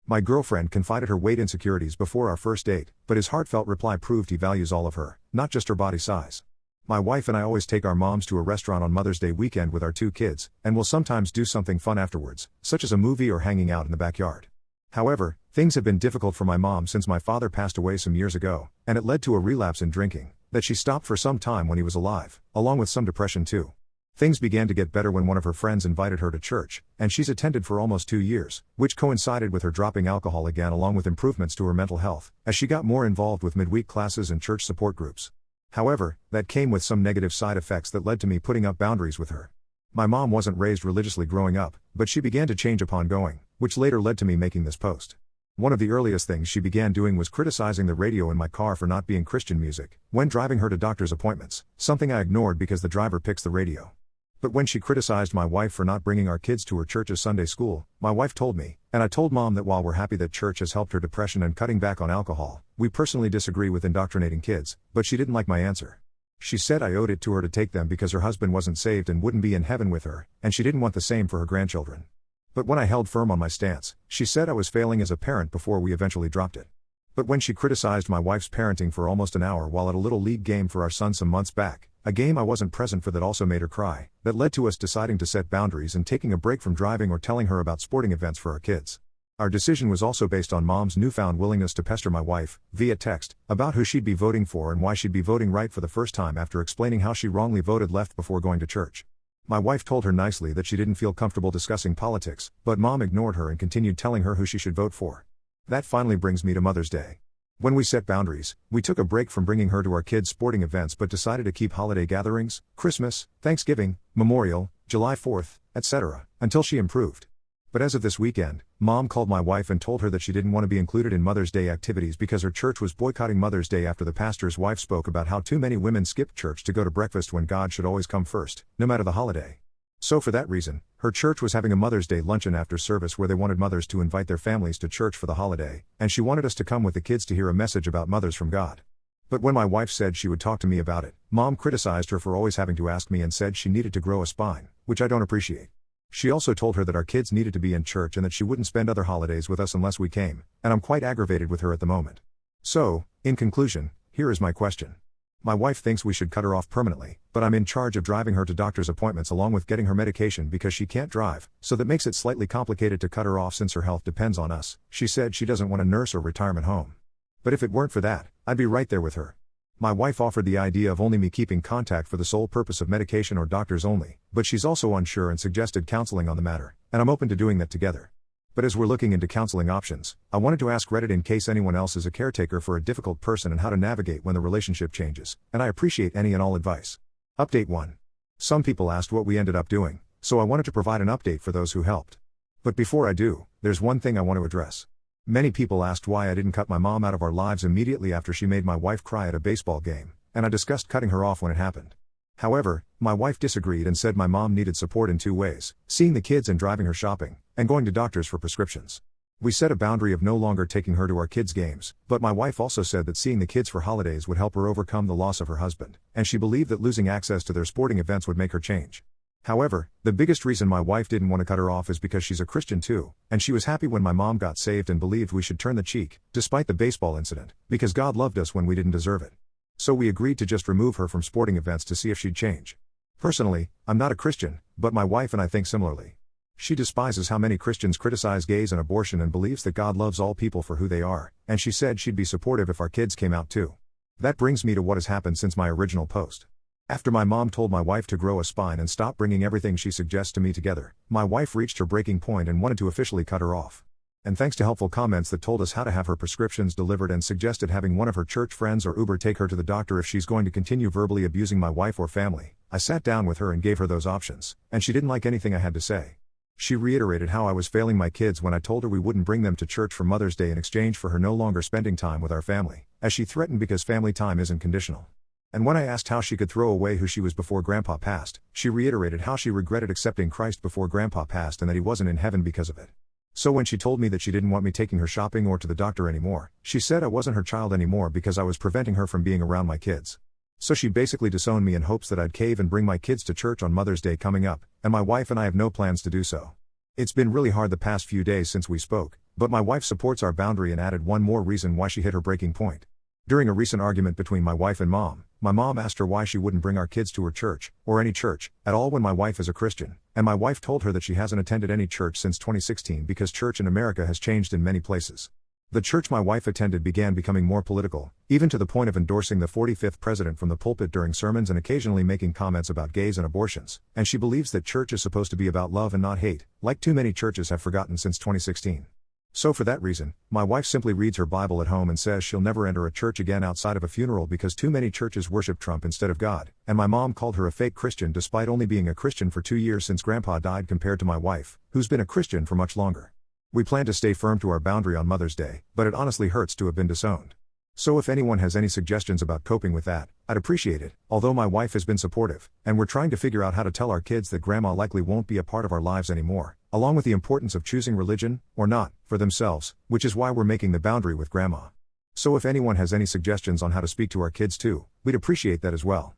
My girlfriend confided her weight insecurities before our first date, but his heartfelt reply proved he values all of her, not just her body size. My wife and I always take our moms to a restaurant on Mother's Day weekend with our 2 kids, and will sometimes do something fun afterwards, such as a movie or hanging out in the backyard. However, things have been difficult for my mom since my father passed away some years ago, and it led to a relapse in drinking, that she stopped for some time when he was alive, along with some depression too. Things began to get better when one of her friends invited her to church, and she's attended for almost 2 years, which coincided with her dropping alcohol again along with improvements to her mental health, as she got more involved with midweek classes and church support groups. However, that came with some negative side effects that led to me putting up boundaries with her. My mom wasn't raised religiously growing up, but she began to change upon going, which later led to me making this post. One of the earliest things she began doing was criticizing the radio in my car for not being Christian music, when driving her to doctor's appointments, something I ignored because the driver picks the radio. But when she criticized my wife for not bringing our kids to her church's Sunday school, my wife told me, and I told mom that while we're happy that church has helped her depression and cutting back on alcohol, we personally disagree with indoctrinating kids, but she didn't like my answer. She said I owed it to her to take them because her husband wasn't saved and wouldn't be in heaven with her, and she didn't want the same for her grandchildren. But when I held firm on my stance, she said I was failing as a parent before we eventually dropped it. But when she criticized my wife's parenting for almost an hour while at a little league game for our son some months back, a game I wasn't present for that also made her cry, that led to us deciding to set boundaries and taking a break from driving or telling her about sporting events for our kids. Our decision was also based on mom's newfound willingness to pester my wife, via text, about who she'd be voting for and why she'd be voting right for the first time after explaining how she wrongly voted left before going to church. My wife told her nicely that she didn't feel comfortable discussing politics, but mom ignored her and continued telling her who she should vote for. That finally brings me to Mother's Day. When we set boundaries, we took a break from bringing her to our kids' sporting events but decided to keep holiday gatherings, Christmas, Thanksgiving, Memorial, July 4th, etc., until she improved. But as of this weekend, mom called my wife and told her that she didn't want to be included in Mother's Day activities because her church was boycotting Mother's Day after the pastor's wife spoke about how too many women skip church to go to breakfast when God should always come first, no matter the holiday. So for that reason, her church was having a Mother's Day luncheon after service where they wanted mothers to invite their families to church for the holiday, and she wanted us to come with the kids to hear a message about mothers from God. But when my wife said she would talk to me about it, mom criticized her for always having to ask me and said she needed to grow a spine, which I don't appreciate. She also told her that our kids needed to be in church and that she wouldn't spend other holidays with us unless we came, and I'm quite aggravated with her at the moment. So, in conclusion, here is my question. My wife thinks we should cut her off permanently, but I'm in charge of driving her to doctor's appointments along with getting her medication because she can't drive, so that makes it slightly complicated to cut her off since her health depends on us. She said she doesn't want a nurse or retirement home. But if it weren't for that, I'd be right there with her. My wife offered the idea of only me keeping contact for the sole purpose of medication or doctors only, but she's also unsure and suggested counseling on the matter, and I'm open to doing that together. But as we're looking into counseling options, I wanted to ask Reddit in case anyone else is a caretaker for a difficult person and how to navigate when the relationship changes, and I appreciate any and all advice. Update 1. Some people asked what we ended up doing, so I wanted to provide an update for those who helped. But before I do, there's one thing I want to address. Many people asked why I didn't cut my mom out of our lives immediately after she made my wife cry at a baseball game, and I discussed cutting her off when it happened. However, my wife disagreed and said my mom needed support in 2 ways, seeing the kids and driving her shopping, and going to doctors for prescriptions. We set a boundary of no longer taking her to our kids' games, but my wife also said that seeing the kids for holidays would help her overcome the loss of her husband, and she believed that losing access to their sporting events would make her change. However, the biggest reason my wife didn't want to cut her off is because she's a Christian too, and she was happy when my mom got saved and believed we should turn the cheek, despite the baseball incident, because God loved us when we didn't deserve it. So we agreed to just remove her from sporting events to see if she'd change. Personally, I'm not a Christian, but my wife and I think similarly. She despises how many Christians criticize gays and abortion and believes that God loves all people for who they are, and she said she'd be supportive if our kids came out too. That brings me to what has happened since my original post. After my mom told my wife to grow a spine and stop bringing everything she suggests to me together, my wife reached her breaking point and wanted to officially cut her off. And thanks to helpful comments that told us how to have her prescriptions delivered and suggested having one of her church friends or Uber take her to the doctor if she's going to continue verbally abusing my wife or family, I sat down with her and gave her those options, and she didn't like anything I had to say. She reiterated how I was failing my kids when I told her we wouldn't bring them to church for Mother's Day in exchange for her no longer spending time with our family, as she threatened because family time isn't conditional. And when I asked how she could throw away who she was before Grandpa passed, she reiterated how she regretted accepting Christ before Grandpa passed and that he wasn't in heaven because of it. So when she told me that she didn't want me taking her shopping or to the doctor anymore, she said I wasn't her child anymore because I was preventing her from being around my kids. So she basically disowned me in hopes that I'd cave and bring my kids to church on Mother's Day coming up, and my wife and I have no plans to do so. It's been really hard the past few days since we spoke, but my wife supports our boundary and added one more reason why she hit her breaking point. During a recent argument between my wife and my mom asked her why she wouldn't bring our kids to her church, or any church, at all when my wife is a Christian, and my wife told her that she hasn't attended any church since 2016 because church in America has changed in many places. The church my wife attended began becoming more political, even to the point of endorsing the 45th president from the pulpit during sermons and occasionally making comments about gays and abortions, and she believes that church is supposed to be about love and not hate, like too many churches have forgotten since 2016. So for that reason, my wife simply reads her Bible at home and says she'll never enter a church again outside of a funeral because too many churches worship Trump instead of God, and my mom called her a fake Christian despite only being a Christian for 2 years since Grandpa died compared to my wife, who's been a Christian for much longer. We plan to stay firm to our boundary on Mother's Day, but it honestly hurts to have been disowned. So if anyone has any suggestions about coping with that, I'd appreciate it, although my wife has been supportive, and we're trying to figure out how to tell our kids that Grandma likely won't be a part of our lives anymore, along with the importance of choosing religion, or not, for themselves, which is why we're making the boundary with Grandma. So if anyone has any suggestions on how to speak to our kids too, we'd appreciate that as well.